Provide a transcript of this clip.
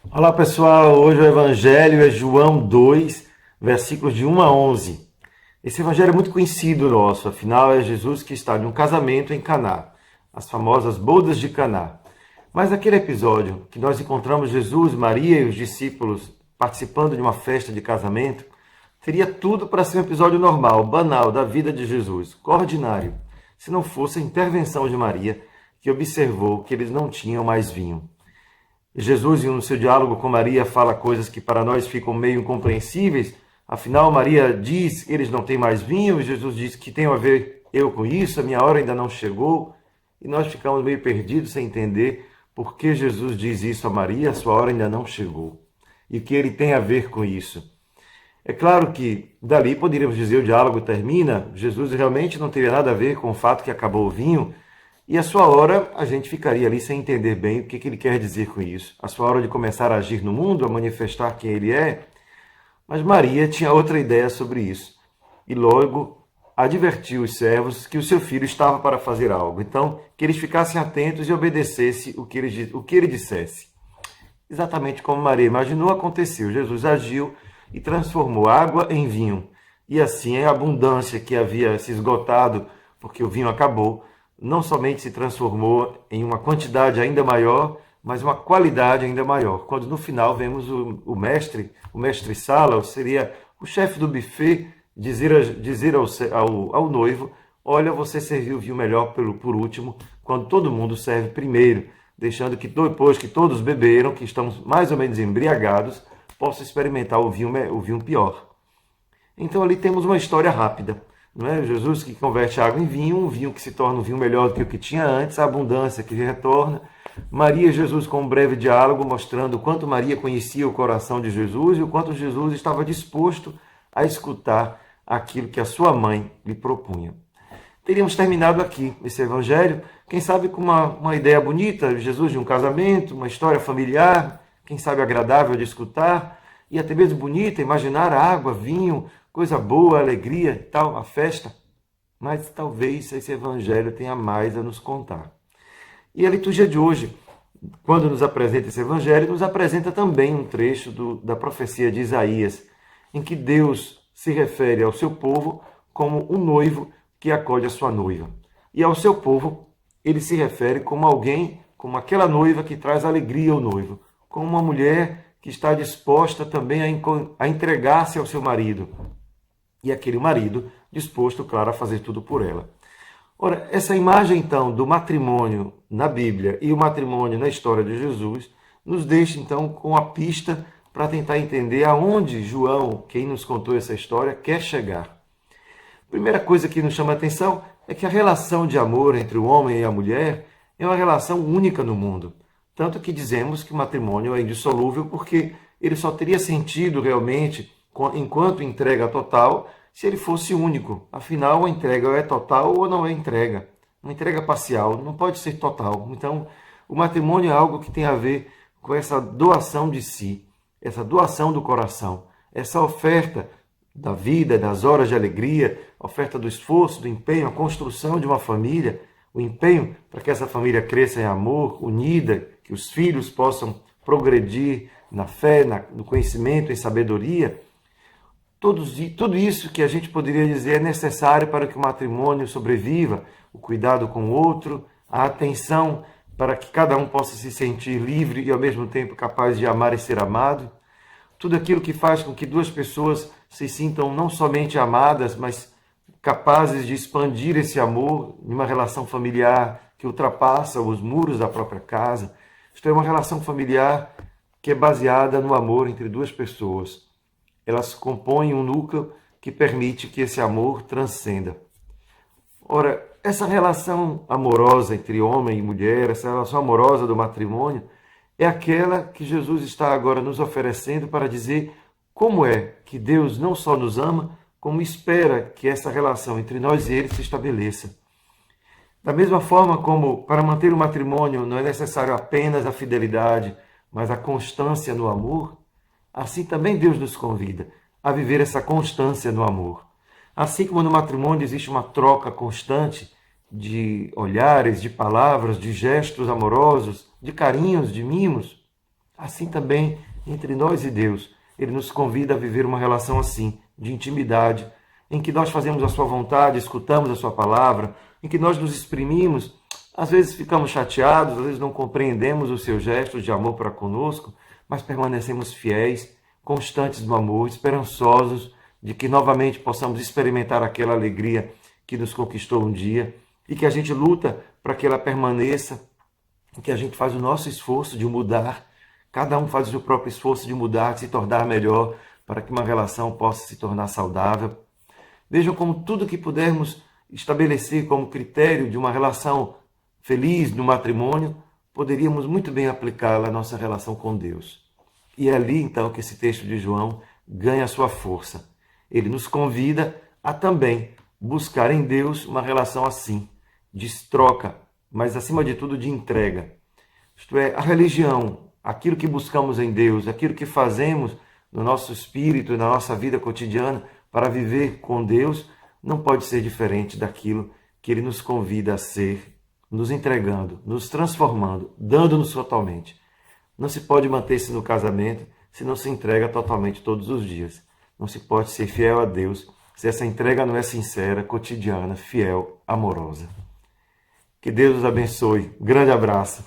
Olá pessoal, hoje o Evangelho é João 2, versículos de 1 a 11. Esse Evangelho é muito conhecido nosso, afinal é Jesus que está em um casamento em Caná, as famosas bodas de Caná. Mas naquele episódio que nós encontramos Jesus, Maria e os discípulos participando de uma festa de casamento, teria tudo para ser um episódio normal, banal, da vida de Jesus, ordinário, se não fosse a intervenção de Maria, que observou que eles não tinham mais vinho. Jesus, no seu diálogo com Maria, fala coisas que para nós ficam meio incompreensíveis. Afinal, Maria diz que eles não têm mais vinho, e Jesus diz que tem a ver eu com isso, a minha hora ainda não chegou. E nós ficamos meio perdidos sem entender por que Jesus diz isso a Maria, a sua hora ainda não chegou. E o que ele tem a ver com isso. É claro que dali poderíamos dizer o diálogo termina, Jesus realmente não teria nada a ver com o fato que acabou o vinho, e a sua hora, a gente ficaria ali sem entender bem o que ele quer dizer com isso. A sua hora de começar a agir no mundo, a manifestar quem ele é. Mas Maria tinha outra ideia sobre isso. E logo advertiu os servos que o seu filho estava para fazer algo. Então, que eles ficassem atentos e obedecessem o que ele dissesse. Exatamente como Maria imaginou, aconteceu. Jesus agiu e transformou água em vinho. E assim a abundância que havia se esgotado, porque o vinho acabou, não somente se transformou em uma quantidade ainda maior, mas uma qualidade ainda maior. Quando no final vemos o mestre Sala, seria o chefe do buffet, dizer ao noivo, olha, você serviu o vinho melhor por último, quando todo mundo serve primeiro, deixando que depois que todos beberam, que estamos mais ou menos embriagados, possa experimentar o vinho pior. Então ali temos uma história rápida. Não é? Jesus que converte água em vinho, um vinho que se torna um vinho melhor do que o que tinha antes, a abundância que retorna. Maria e Jesus com um breve diálogo, mostrando o quanto Maria conhecia o coração de Jesus e o quanto Jesus estava disposto a escutar aquilo que a sua mãe lhe propunha. Teríamos terminado aqui esse evangelho, quem sabe com uma ideia bonita, Jesus de um casamento, uma história familiar, quem sabe agradável de escutar, e até mesmo bonita, imaginar água, vinho, coisa boa, alegria, tal, a festa. Mas talvez esse evangelho tenha mais a nos contar. E a liturgia de hoje, quando nos apresenta esse evangelho, nos apresenta também um trecho da profecia de Isaías, em que Deus se refere ao seu povo como um noivo que acode a sua noiva. E ao seu povo, ele se refere como alguém, como aquela noiva que traz alegria ao noivo, como uma mulher que está disposta também a entregar-se ao seu marido. E aquele marido disposto, claro, a fazer tudo por ela. Ora, essa imagem, então, do matrimônio na Bíblia e o matrimônio na história de Jesus, nos deixa, então, com a pista para tentar entender aonde João, quem nos contou essa história, quer chegar. A primeira coisa que nos chama a atenção é que a relação de amor entre o homem e a mulher é uma relação única no mundo. Tanto que dizemos que o matrimônio é indissolúvel porque ele só teria sentido realmente enquanto entrega total se ele fosse único. Afinal, a entrega é total ou não é entrega. Uma entrega parcial não pode ser total. Então, o matrimônio é algo que tem a ver com essa doação de si, essa doação do coração, essa oferta da vida, das horas de alegria, a oferta do esforço, do empenho, a construção de uma família, o empenho para que essa família cresça em amor, unida, que os filhos possam progredir na fé, no conhecimento, em sabedoria. Tudo isso que a gente poderia dizer é necessário para que o matrimônio sobreviva, o cuidado com o outro, a atenção para que cada um possa se sentir livre e ao mesmo tempo capaz de amar e ser amado. Tudo aquilo que faz com que duas pessoas se sintam não somente amadas, mas capazes de expandir esse amor em uma relação familiar que ultrapassa os muros da própria casa. Isto é uma relação familiar que é baseada no amor entre duas pessoas. Elas compõem um núcleo que permite que esse amor transcenda. Ora, essa relação amorosa entre homem e mulher, essa relação amorosa do matrimônio, é aquela que Jesus está agora nos oferecendo para dizer como é que Deus não só nos ama, como espera que essa relação entre nós e Ele se estabeleça. Da mesma forma como para manter o matrimônio não é necessário apenas a fidelidade, mas a constância no amor, assim também Deus nos convida a viver essa constância no amor. Assim como no matrimônio existe uma troca constante de olhares, de palavras, de gestos amorosos, de carinhos, de mimos, Assim também entre nós e Deus. Ele nos convida a viver uma relação assim, de intimidade, em que nós fazemos a sua vontade, escutamos a sua palavra, em que nós nos exprimimos. Às vezes ficamos chateados, às vezes não compreendemos os seus gestos de amor para conosco, mas permanecemos fiéis, constantes no amor, esperançosos de que novamente possamos experimentar aquela alegria que nos conquistou um dia e que a gente luta para que ela permaneça, que a gente faz o nosso esforço de mudar, cada um faz o seu próprio esforço de mudar, de se tornar melhor, para que uma relação possa se tornar saudável. Vejam como tudo que pudermos estabelecer como critério de uma relação feliz no matrimônio, poderíamos muito bem aplicá-la à nossa relação com Deus. E é ali então que esse texto de João ganha sua força. Ele nos convida a também buscar em Deus uma relação assim, de troca, mas acima de tudo de entrega. Isto é, a religião, aquilo que buscamos em Deus, aquilo que fazemos no nosso espírito e na nossa vida cotidiana para viver com Deus, não pode ser diferente daquilo que Ele nos convida a ser, nos entregando, nos transformando, dando-nos totalmente. Não se pode manter-se no casamento se não se entrega totalmente todos os dias. Não se pode ser fiel a Deus se essa entrega não é sincera, cotidiana, fiel, amorosa. Que Deus os abençoe. Um grande abraço.